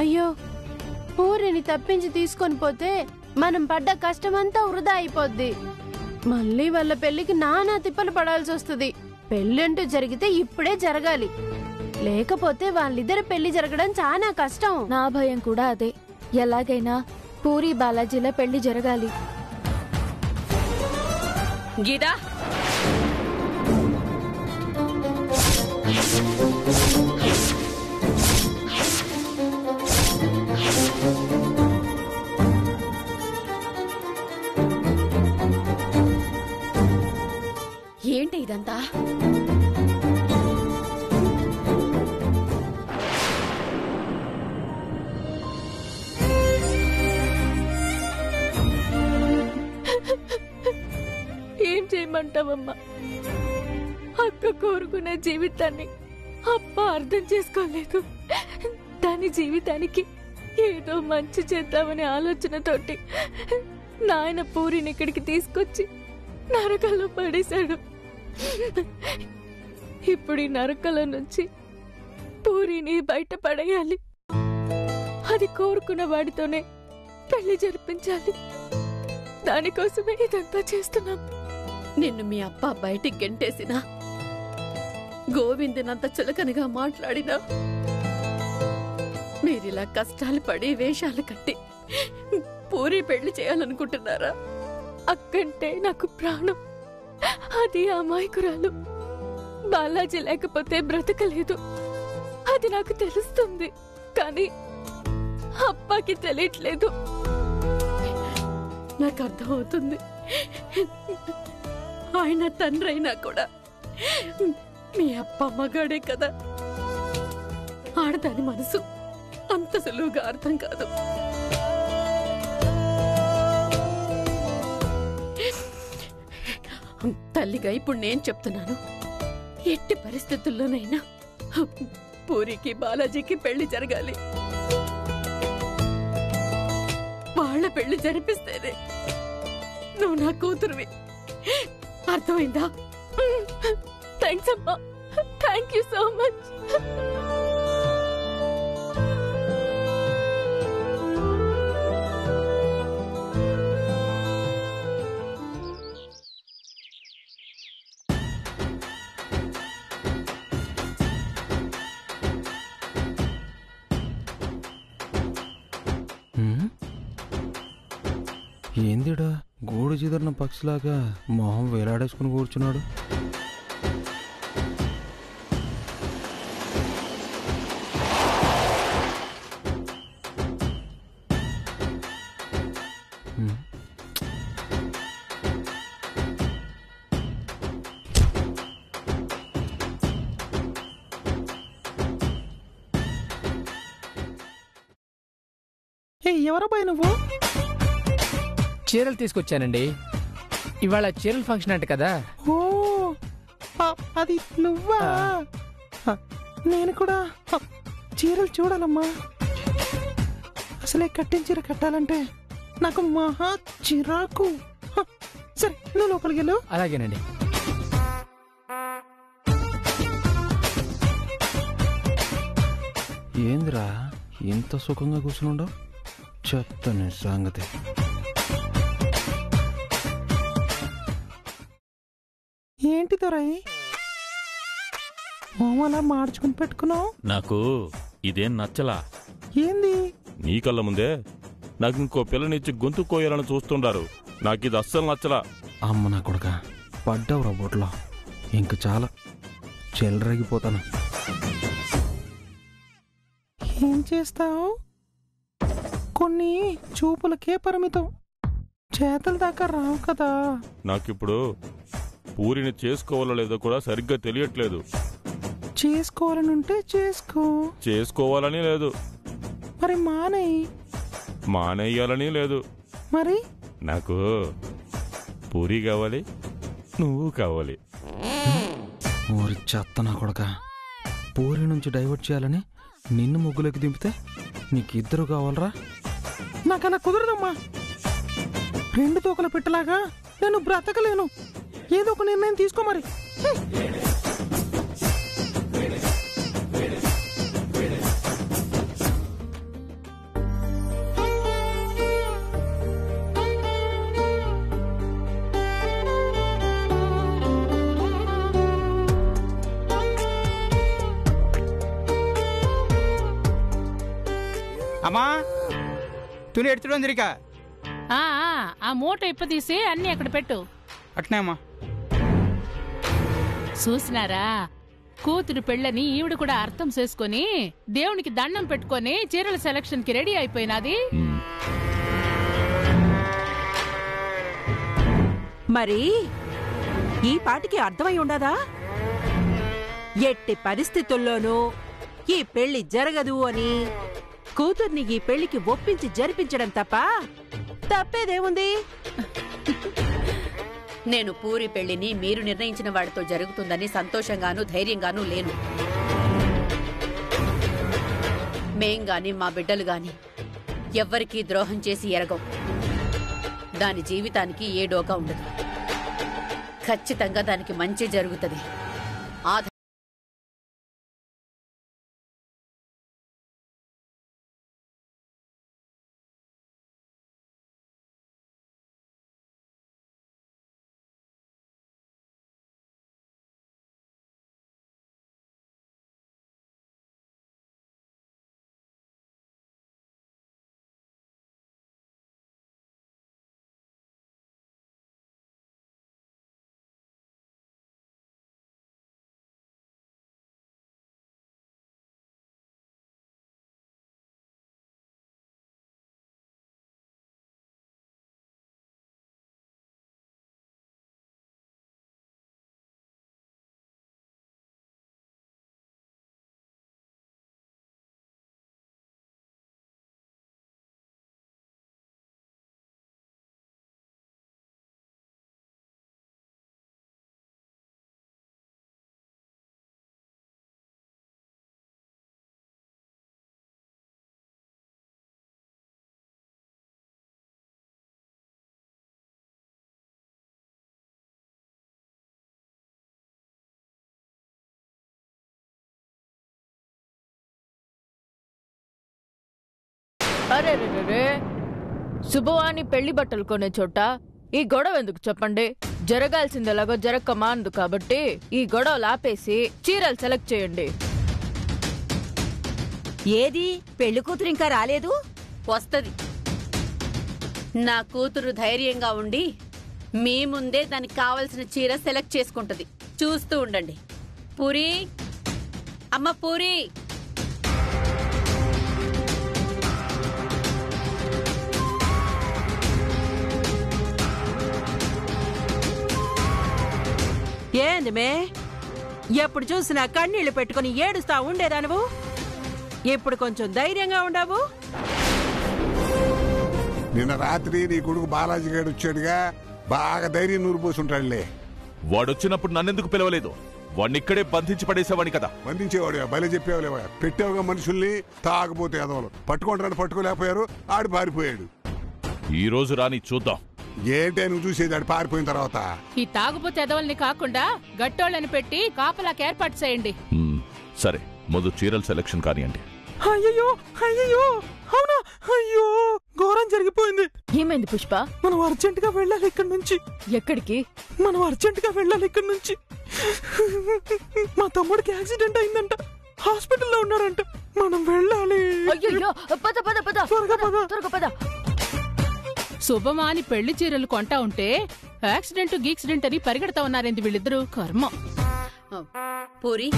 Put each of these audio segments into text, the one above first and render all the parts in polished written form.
అయ్యో, పూరిని తప్పించి తీసుకొని పోతే మనం పడ్డ కష్టమంతా వృధా అయిపోద్ది. మళ్ళీ వాళ్ళ పెళ్లికి నానా తిప్పలు పడాల్సి వస్తుంది. పెళ్ళంటూ జరిగితే ఇప్పుడే జరగాలి, లేకపోతే వాళ్ళిద్దరి పెళ్లి జరగడం చాలా కష్టం. నా భయం కూడా అదే. ఎలాగైనా పూరి బాలాజీల పెళ్లి జరగాలి. గీతా, ఏంటి ఇదంతా? ఏం చేయమంటావమ్మా? అక్క కోరుకునే జీవితాన్ని అప్ప అర్థం చేసుకోలేదు. దాని జీవితానికి ఏదో మంచి చేద్దామనే ఆలోచనతోటి నాయన పూరిని ఇక్కడికి తీసుకొచ్చి నరకల్లో పడేశాడు. ఇప్పుడు ఈ నరకల నుంచి పూరిని బయట పడేయాలి. అది కోరుకున్న వాడితోనే పెళ్లి జరిపించాలి. దానికోసమే ఇదంతా చేస్తున్నాం. నిన్ను మీ అప్ప బయటికి గెంటేసినా, గోవిందనంత చులకనగా మాట్లాడినా, మీరిలా కష్టాలు పడి వేషాలు కట్టి పూరి పెళ్లి చేయాలనుకుంటున్నారా? అక్కంటే నాకు ప్రాణం. అది అమాయకురాలు. బాలాజీ లేకపోతే బ్రతకలేదు. అది నాకు తెలుస్తుంది, కానీ అప్పకి తెలియట్లేదు. నాకు అర్థమవుతుంది. ఆయన తండ్రి అయినా కూడా మీ అప్ప మగాడే కదా. ఆడదాని మనసు అంత సులువుగా అర్థం కాదు. తల్లిగా ఇప్పుడు నేను చెప్తున్నాను, ఎట్టి పరిస్థితుల్లోనైనా పూరికి బాలాజీకి పెళ్లి జరగాలి. వాళ్ళ పెళ్లి జరిపిస్తేనే నువ్వు నా కూతురువి. అర్థమైందా? థ్యాంక్స్ అమ్మా. Thank you so much. ఏందిడా గూడు చిదరిన పక్షిలాగా మొహం వేలాడేసుకుని కూర్చున్నాడు? ఎవరో పోయి నువ్వు? చీరలు తీసుకొచ్చానండి. ఇవాళ చీరల ఫంక్షన్ అంట కదా. ఓ అది నువ్వా? నేను కూడా చీరలు చూడాలమ్మా. అసలే కట్టిన చీర కట్టాలంటే నాకు మహా చిరాకు. సరే నువ్వు లోపలికి వెళ్ళు. అలాగేనండి. ఏందిరా ఇంత సుఖంగా కూర్చున్నాడు? చెప్తాను సంగతి. ఏంటి దొరై అలా మార్చుకుని పెట్టుకున్నావు? నాకు ఇదేం నచ్చలా. ఏంది? నీ కళ్ళ ముందే నాకు ఇంకో పిల్లనిచ్చి గొంతు కోయాలని చూస్తుండారు. నాకిది అస్సలు నచ్చలా. అమ్మ నా కొడుక పడ్డావు రోబోట్లో. ఇంక చాలా చెల్లరగిపోతాను. ఏం చేస్తావు? కొన్ని చూపులకే పరిమితం, చేతుల దాకా రావు కదా. నాకిప్పుడు పూరిని చేసుకోవాలో లేదో కూడా సరిగ్గా తెలియట్లేదు. చేసుకోవాలనుంటే చేసుకో. చేసుకోవాలని లేదు. మరి మానేయి. మానేయాలని లేదు. మరి నాకు పూరి కావాలి, నువ్వు కావాలి. ఊరి చెత్త నా కొడుక. పూరి నుంచి డైవర్ట్ చేయాలని నిన్ను ముగ్గులోకి దింపితే నీకిద్దరు కావాలరా? నాకు అలా కుదరదమ్మా. రెండు తోకల పెట్టలాగా నేను బ్రతకలేను. ఏదో ఒక నిర్ణయం తీసుకో మరి. అమ్మా తుని ఎడుతుడు అందిరిక ఆ మూట ఇప్పదీసి అన్ని అక్కడ పెట్టు. అట్నే అమ్మా. చూసినారా, కూతురు పెళ్ళని ఈవిడ కూడా అర్థం చేసుకొని దేవునికి దండం పెట్టుకొని చీరల సెలక్షన్ కి రెడీ అయిపోయినది. మరి ఈ పాటికి అర్థమై ఉండదా? ఎట్టి పరిస్థితుల్లోనూ ఈ పెళ్లి జరగదు అని కూతుర్ని ఈ పెళ్లికి ఒప్పించి జరిపించడం తప్ప తప్పేదేముంది? నేను పూరి పెళ్లిని మీరు నిర్ణయించిన వాడితో జరుగుతుందని సంతోషంగానూ ధైర్యంగానూ లేను. మేం గాని మా బిడ్డలు గాని ఎవ్వరికీ ద్రోహం చేసి ఎరగం. దాని జీవితానికి ఏ డోకా ఉండదు. ఖచ్చితంగా దానికి మంచి జరుగుతుంది. అరే శుభవాణి పెళ్లి బట్టలు కొనే చోట ఈ గొడవ ఎందుకు చెప్పండి? జరగాల్సిందేలాగో జరక్క మాందు కాబట్టి ఈ గొడవలు ఆపేసి చీరలు సెలెక్ట్ చేయండి. ఏది పెళ్లి కూతురు ఇంకా రాలేదు? వస్తది. నా కూతురు ధైర్యంగా ఉండి మీ ముందే దానికి కావలసిన చీర సెలెక్ట్ చేసుకుంటది. చూస్తూ ఉండండి. పూరి, అమ్మ పూరి, ఏందిమే ఎప్పుడు చూసినా కన్నీళ్లు పెట్టుకుని ఏడుస్తా ఉండేదా నువ్వు? ఇప్పుడు కొంచెం ధైర్యంగా ఉండవు? నిన్న రాత్రి నీ కొడుకు బాలాజీ గారు వచ్చాడుగా, బాగా ధైర్యం నూరిపోసుంటాడులే. వాడొచ్చినప్పుడు నన్నెందుకు పిలవలేదు? వాడినిక్కడే బంధించి పడేసేవాడిని కదా. బంధించేవాడు బయలు చెప్పేవాళ్ళేవా? పెట్టావుగా మనుషుల్ని, తాగపోతే ఎదవలు పట్టుకుంటారని పట్టుకోలేకపోయారు, ఆడు పారిపోయాడు. ఈ రోజు రాని చూద్దాం. ఏంటే నువ్వు చూసేది ఆడు పారిపోయిన తర్వాత? ఈ తాగుబోతే ఎదవల్ని కాకుండా గట్టోళ్ళని పెట్టి కాపలాకి ఏర్పాటు చేయండి. సరే, ముందు చీరల సెలక్షన్ కానివ్వండి. అయ్యో అయ్యో, అవునా? అయ్యో, ఘోరం జరిగిపోయింది. ఏమైంది పుష్ప? మనం అర్జెంట్ గా వెళ్ళాలి ఇక్కడి నుంచి. ఎక్కడికి? మనం అర్జెంట్ గా వెళ్ళాలి ఇక్కడి నుంచి. మా తమ్ముడికి యాక్సిడెంట్ అయిందంట, హాస్పిటల్లో ఉన్నాడంట. మనం వెళ్ళాలి. అయ్యో, పద పద పద, త్వరగా పద. శుభమాని పెళ్లి చీరలు కొంటా ఉంటే యాక్సిడెంట్ గీక్సిడెంట్ అని పరిగెడతా ఉన్నారేంది వీళ్ళిద్దరూ? కర్మ. పూరి,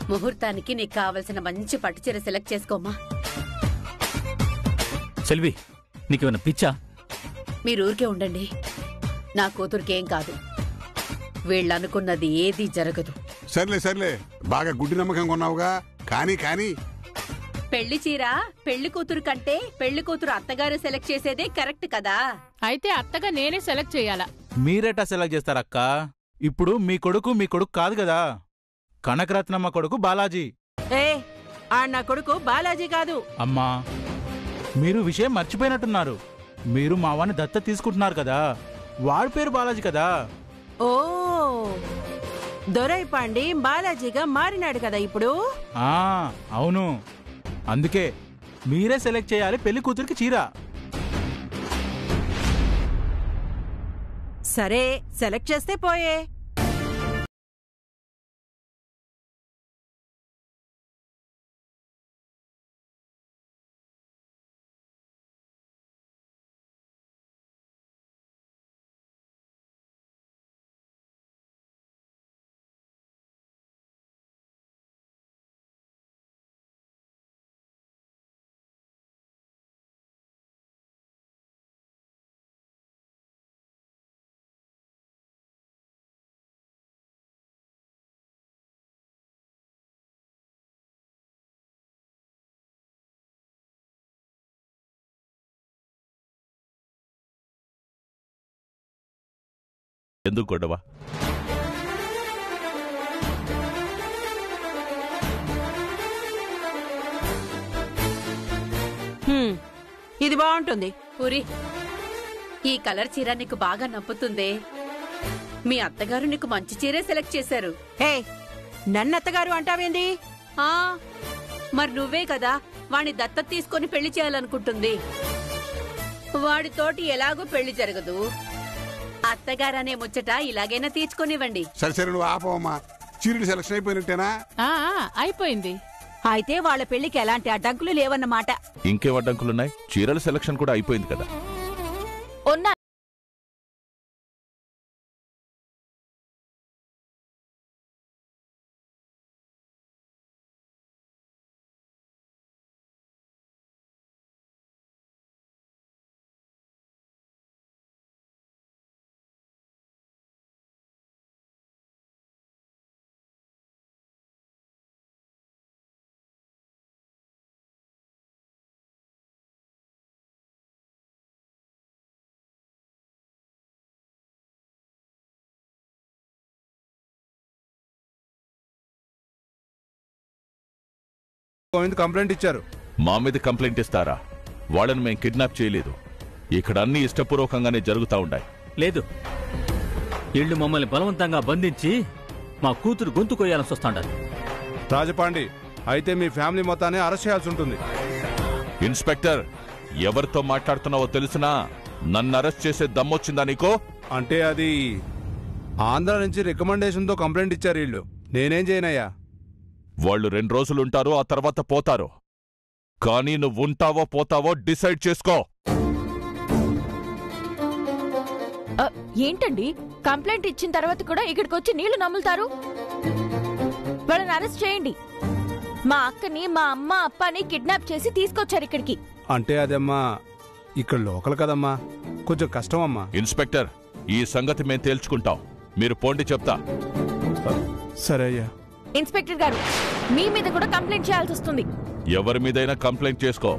ముహూర్తానికి నీకు కావలసిన మంచి పట్టుచీర సెలెక్ట్ చేసుకోమ్మా. సెల్వి, నీకేమైనా పిచ్చా? మీరు ఊరికే ఉండండి. నా కూతురికేం కాదు. వీళ్ళనుకున్నది ఏదీ జరగదు. సర్లే సర్లే, బాగా గుడ్డి నమ్మకంగా ఉన్నావుగా. కానీ కానీ పెళ్లి చీర పెళ్లి కూతురు కంటే పెళ్లి కూతురు అత్తగారు సెలెక్ట్ చేసేదే కరెక్ట్ కదా. అయితే అత్తగా నేనే సెలెక్ట్ చేయాలా? మీరేటా సెలెక్ట్ చేస్తారక్క? ఇప్పుడు మీ కొడుకు కాదు కదా, కనకరత్నమ్మ కొడుకు బాలాజీ. నా కొడుకు బాలాజీ కాదు. అమ్మా, మీరు విషయం మర్చిపోయినట్టున్నారు. మీరు మావాన్ని దత్త తీసుకుంటున్నారు కదా, వాడి పేరు బాలాజీ కదా. ఓ, దొరైపాండి బాలాజీగా మారినాడు కదా ఇప్పుడు. అవును, అందుకే మీరే సెలెక్ట్ చేయాలి పెళ్లి కూతురికి చీర. సరే, సెలెక్ట్ చేస్తే పోయే. ఎందుకు గొడవ? ఇది బాగుంటుంది. పూరి, ఈ కలర్ చీర నీకు బాగా నప్పుతుందే. మీ అత్తగారు నీకు మంచి చీరే సెలెక్ట్ చేశారు. హే, నన్నత్తగారు అంటావేంది? ఆ మరి నువ్వే కదా వాణ్ణి దత్తత తీసుకొని పెళ్లి చేయాలనుకుంటుంది. వాడితోటి ఎలాగో పెళ్లి జరగదు. అత్తగారనే ముచ్చట ఇలాగైనా తీర్చుకొనివ్వండి. సరే సరే, నువ్వు ఆపవమ్మా. చీరలు సెలక్షన్ అయిపోయినట్టేనా? అయిపోయింది. అయితే వాళ్ళ పెళ్లికి ఎలాంటి అడ్డంకులు లేవన్నమాట. ఇంకేం అడ్డంకులున్నాయి? చీరల సెలక్షన్ కూడా అయిపోయింది కదా. ఉన్నా కంప్లైంట్ ఇచ్చారు. మా మీద కంప్లైంట్ ఇస్తారా? వాళ్ళని మేం కిడ్నాప్ చేయలేదు. ఇక్కడ అన్ని ఇష్టపూర్వకంగానే జరుగుతా ఉన్నాయి. లేదు, వీళ్ళు మమ్మల్ని బలవంతంగా బంధించి మా కూతురు గొంతు కొయ్యాల్సి వస్తాండారు. రాజపాండి, అయితే మీ ఫ్యామిలీ మొత్తాన్ని అరెస్ట్ చేయాల్సి ఉంటుంది. ఇన్స్పెక్టర్, ఎవరితో మాట్లాడుతున్నావో తెలుసునా? నన్ను అరెస్ట్ చేసే దమ్మొచ్చిందా నీకో? అంటే అది ఆంధ్ర నుంచి రికమెండేషన్తో కంప్లైంట్ ఇచ్చారు వీళ్ళు. నేనేం చేయనయ్యా? వాళ్ళు 2 రోజులుంటారు, ఆ తర్వాత పోతారు. కానీ నువ్వుంటావో పోతావో డిసైడ్ చేసుకో. ఏంటండి, కంప్లైంట్ ఇచ్చిన తర్వాత కూడా ఇక్కడికి వచ్చి నీళ్లు నమ్ములుతారు? వాళ్ళని అరెస్ట్ చేయండి. మా అక్కని, మా అమ్మ అప్పని కిడ్నాప్ చేసి తీసుకొచ్చారు ఇక్కడికి. అంటే అదమ్మా ఇక్కడ లోకల్ కదమ్మా, కొంచెం కష్టం అమ్మా. ఇన్స్పెక్టర్, ఈ సంగతి మేం తేల్చుకుంటాం. మీరు పోండి చెప్తా. సరే అయ్యా. ఇన్స్పెక్టర్ గారు, మీ మీద కూడా కంప్లైంట్ చేయాల్సి వస్తుంది. ఎవరి మీదైనా కంప్లైంట్ చేసుకో.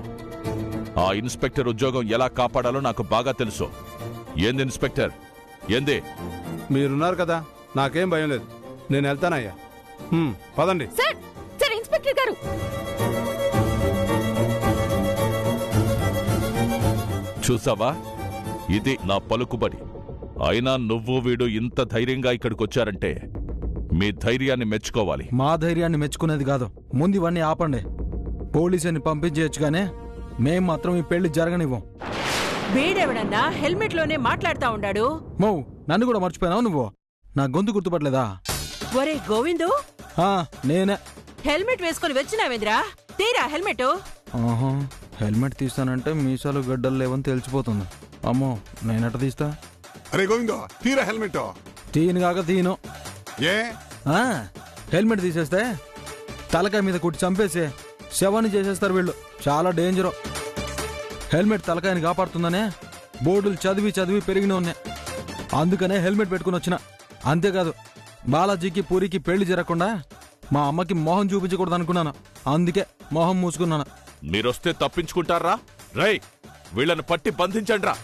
ఆ ఇన్స్పెక్టర్ ఉద్యోగం ఎలా కాపాడాలో నాకు బాగా తెలుసు. ఏంది ఇన్స్పెక్టర్, ఏంది? మీరున్నారు కదా, నాకేం భయం లేదు. నేను వెళ్తానయ్యా. పదండి. సార్, సార్, ఇన్స్పెక్టర్ గారు. చూసావా, ఇది నా పలుకుబడి. అయినా నువ్వు వీడు ఇంత ధైర్యంగా ఇక్కడికొచ్చారంటే మీ ధైర్యాన్ని మెచ్చుకోవాలి. మా ధైర్యాన్ని మెచ్చుకునేది కాదు, ముందు ఇవన్నీ ఆపండి. పోలీసుని పంపించేయచ్చుగానే మేం మాత్రం ఈ పెళ్లి జరగనివ్వం. వీడెవడన్నా హెల్మెట్ లోనే మాట్లాడుతా ఉండాడు. మౌ, నన్ను కూడా మర్చిపోయినావు నువ్వు? నా గొంతు గుర్తుపట్టలేదా? ఒరే గోవిందు, నేనే. హెల్మెట్ వేసుకుని వచ్చినావేంద్రా? తీరా హెల్మెట్. హెల్మెట్ తీస్తానంటే మీసాలు గడ్డలు లేవని తెలిసిపోతుంది. అమ్మో, నేనెట తీస్తా? అరే గోవిందో, తీరా హెల్మెట్. తీను కాక తీను. ఏ హెల్మెట్ తీసేస్తే తలకాయ మీద కుట్టి చంపేసి శవాన్ని చేసేస్తారు వీళ్ళు. చాలా డేంజరు. హెల్మెట్ తలకాయని కాపాడుతుందనే బోర్డులు చదివి చదివి పెరిగిన ఉన్నాయి. అందుకనే హెల్మెట్ పెట్టుకుని వచ్చిన. అంతేకాదు, బాలాజీకి పూరికి పెళ్లి జరగకుండా మా అమ్మకి మొహం చూపించకూడదు అనుకున్నాను. అందుకే మొహం మూసుకున్నాను. మీరొస్తే తప్పించుకుంటారా? రై, వీళ్ళని పట్టి బంధించండ్రా.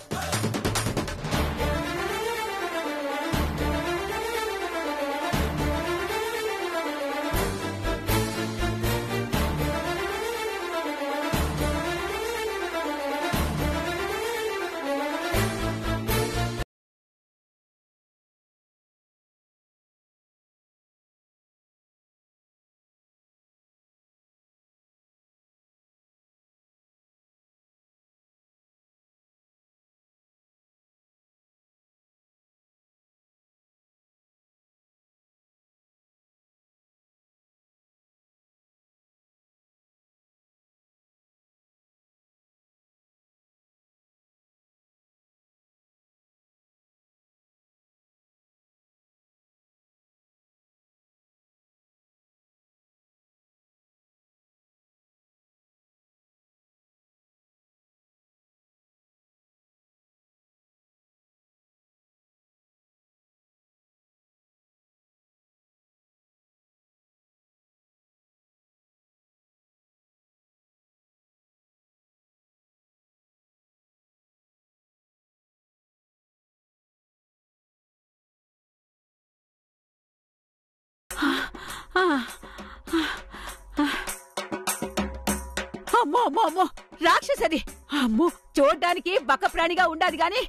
అమ్మో అమ్మో అమ్మో రాక్షసది. అమ్మో చూడ్డానికి బక్క ప్రాణిగా ఉండాది గాని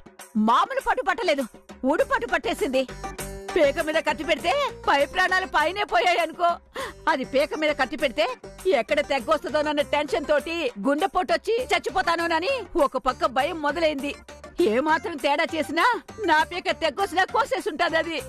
మామూలు పట్టు పట్టలేదు, ఊడు పట్టు పట్టేసింది. పేక మీద కత్తి పెడితే పై ప్రాణాలు పైనే పోయాయి అనుకో. అది పేక మీద కత్తి పెడితే ఎక్కడ తెగ్గొస్తుందోనన్న టెన్షన్ తోటి గుండెపోటొచ్చి చచ్చిపోతానోనని ఒక పక్క భయం మొదలైంది. ఏమాత్రం తేడా చేసినా నా పేక తెగ్గొచ్చినా కోసేసుంటాది అది.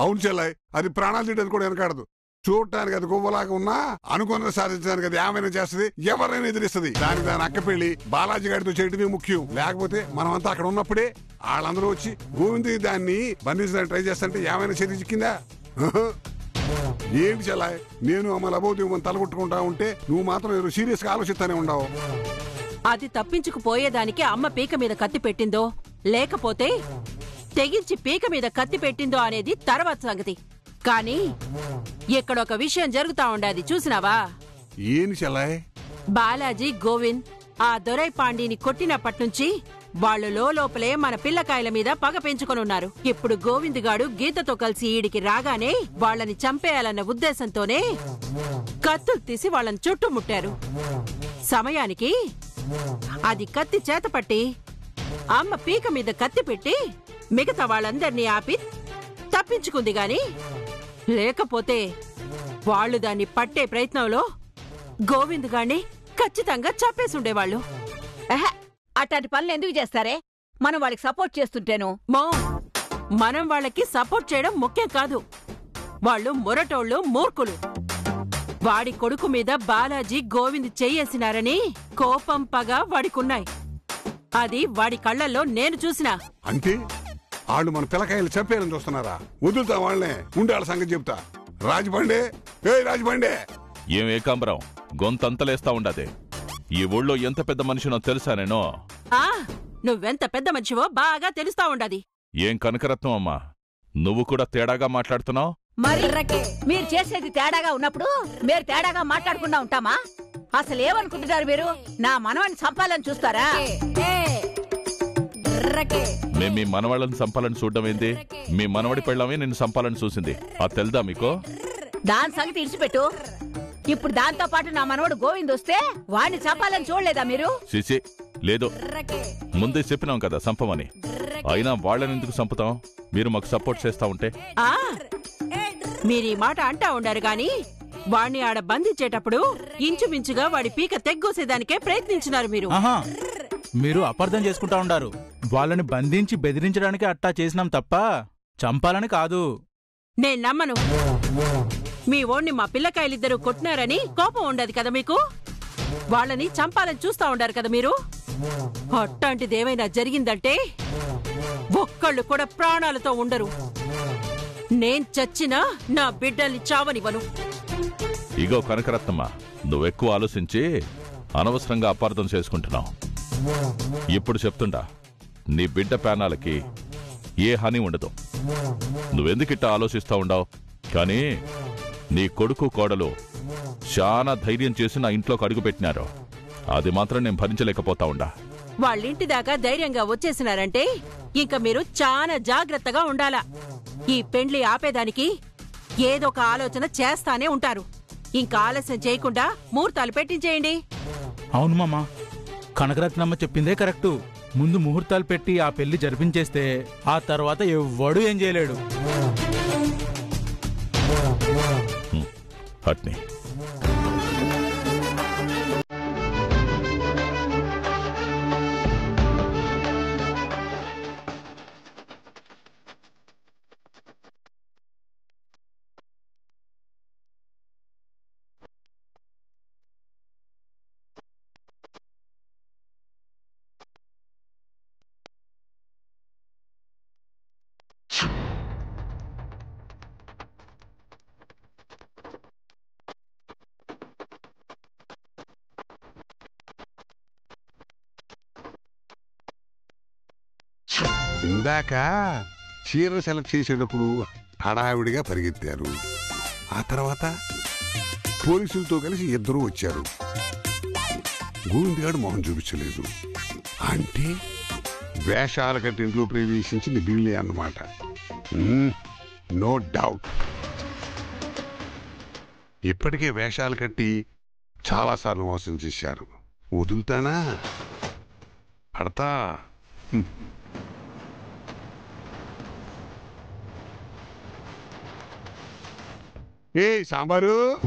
అవును చెల్లాయి, అది ప్రాణాలు తీయడానికి కూడా వెనకాడదు. చూడటానికి అది గువ్వలాగా ఉన్నా అనుకున్నది సాధించడానికి అది ఏమైనా చేస్తుంది, ఎవరైనా ఎదిరిస్తుంది. దానికి దాని అక్క పెళ్లి బాలాజీ గారితో చేయటమే ముఖ్యం. లేకపోతే మనమంతా అక్కడ ఉన్నప్పుడే వాళ్ళందరూ వచ్చి గోవింది దాన్ని బంధించడానికి ట్రై చేస్తుంటే ఏమైనా చర్య చిక్కిందా? ఏంటి చెల్లాయి, నేను అమ్మ లబోదేవని తలగొట్టుకుంటా ఉంటే నువ్వు మాత్రం ఏదో సీరియస్ గా ఆలోచిస్తానే ఉండవు. అది తప్పించుకుపోయేదానికి అమ్మ పీక మీద కత్తి పెట్టిందో లేకపోతే తెగించి పీక మీద కత్తి పెట్టిందో అనేది తర్వాత సంగతి. కానీ ఇక్కడ ఒక విషయం జరుగుతా ఉండాది, చూసినావా? ఏంటి చెల్లాయి? బాలాజీ గోవింద్ ఆ దొరై పాండీని కొట్టినప్పట్నుంచి వాళ్ళు లోపలే మన పిల్లకాయల మీద పగ పెంచుకొనున్నారు. ఇప్పుడు గోవింద్ గాడు గీతతో కలిసి ఈడికి రాగానే వాళ్ళని చంపేయాలన్న ఉద్దేశంతోనే కత్తులు తీసి వాళ్ళని చుట్టుముట్టారు. సమయానికి అది కత్తి చేతపట్టి అమ్మ పీక మీద కత్తి పెట్టి మిగతా వాళ్ళందర్నీ ఆపి తప్పించుకుంది గాని లేకపోతే వాళ్ళు దాన్ని పట్టే ప్రయత్నంలో గోవింద్ గాన్ని ఖచ్చితంగా చంపేసుండేవాళ్ళు. అట్లాంటి పనులు ఎందుకు చేస్తారే? మనం వాళ్ళకి సపోర్ట్ చేస్తుంటేను. మనం వాళ్ళకి సపోర్ట్ చేయడం ముఖ్యం కాదు. వాళ్ళు మొరటోళ్ళు, మూర్ఖులు. వాడి కొడుకు మీద బాలాజీ గోవింద్ చెయ్యేసినారని కోపం పగ వాడికున్నాయి. అది వాడి కళ్ళల్లో నేను చూసినా. అంటే వాళ్ళు మన పిల్లకాయలు చంపేయాలని చూస్తున్నారా? వదులుతా వాళ్ళనే, ఉండే వాళ్ళ సంగతి చెప్తా. రాజబండే, రాజబండే. ఏం ఏకాంబరం గొంతంతలేస్తా ఉండదే? ఈ ఊళ్ళో ఎంత పెద్ద మనిషినో తెలుసా నేను? నువ్వెంత పెద్ద మనిషివో బాగా తెలుస్తా ఉండది. ఏం కనకరత్నం అమ్మా, నువ్వు కూడా తేడాగా మాట్లాడుతున్నావు? మరి మీరు చేసేది తేడాగా ఉన్నప్పుడు మీరు తేడాగా మాట్లాడకుండా ఉంటామా? అసలు ఏమనుకుంటున్నారు మీరు? నా మనవని చంపాలని చూస్తారా? మేము మీ మనవాళ్ళని చంపాలని చూడడం ఏంది? మీ మనవడి పెళ్ళామే నిన్ను చంపాలని చూసింది, అది తెలుదా మీకు? దాని సంగతి ఇడిచిపెట్టు. ఇప్పుడు దాంతో పాటు నా మనవడు గోవింద్ వస్తే వాడిని చంపాలని చూడలేదా మీరు? సిసి లేదు, ముందే చెప్పినాం కదా చంపమని. అయినా వాళ్ళని ఎందుకు చంపుతాం? మీరు మాకు సపోర్ట్ చేస్తా ఉంటే. మీరీ మాట అంటా ఉండారు గాని వాణ్ణి ఆడ బంధించేటప్పుడు ఇంచుమించుగా వాడి పీక తెగ్గోసేదానికే ప్రయత్నించినారు మీరు. మీరు అపార్థం చేసుకుంటా ఉండారు. వాళ్ళని బంధించి బెదిరించడానికి అట్టా చేసినాం తప్ప చంపాలని కాదు. నేను నమ్మను. మీ ఓణ్ణి మా పిల్లకాయలిద్దరూ కొట్టినారని కోపం ఉండదు కదా మీకు? వాళ్ళని చంపాలని చూస్తా ఉండారు కదా మీరు. అట్టాంటిదేమైనా జరిగిందంటే ఒక్కళ్ళు కూడా ప్రాణాలతో ఉండరు. నేను చచ్చినా నా బిడ్డల్ని చావనివ్వను. ఇగో కనకరత్నమ్మ, నువ్వెక్కువ ఆలోచించి అనవసరంగా అపార్థం చేసుకుంటున్నావు. ఇప్పుడు చెప్తుండా, నీ బిడ్డ ప్రాణాలకి ఏ హాని ఉండదు. నువ్వెందుకిట్టా ఆలోచిస్తా ఉండవు? కానీ నీ కొడుకు కోడలు చాలా ధైర్యం చేసి నా ఇంట్లోకి అడుగుపెట్టినారు. అది మాత్రం నేను భరించలేకపోతా ఉండా. వాళ్ళింటి దాకా ధైర్యంగా వచ్చేసినారంటే ఇంక మీరు చాలా జాగ్రత్తగా ఉండాలా. ఈ పెండ్లి ఆపేదానికి ఏదొక ఆలోచన చేస్తానే ఉంటారు. ఇంకా ఆలస్యం చేయకుండా ముహూర్తాలు పెట్టించేయండి. అవును మామా, కనకరత్నమ్మ చెప్పిందే కరెక్టు. ముందు ముహూర్తాలు పెట్టి ఆ పెళ్లి జరిపించేస్తే ఆ తర్వాత ఎవ్వడూ ఏం చేయలేడు. అట్నే ఇందాక చీర సెలెక్ట్ చేసేటప్పుడు హడావిడిగా పరిగెత్తారు. ఆ తర్వాత పోలీసులతో కలిసి ఇద్దరూ వచ్చారు. గోవిందగాడు మొహం చూపించలేదు. అంటే వేషాల కట్టి ఇంట్లో ప్రవేశించింది వీళ్ళే అన్నమాట. No doubt. ఇప్పటికే వేషాలు కట్టి చాలాసార్లు మోసం చేశారు. వదులుతానా? పడతా. ఏ సాంబారు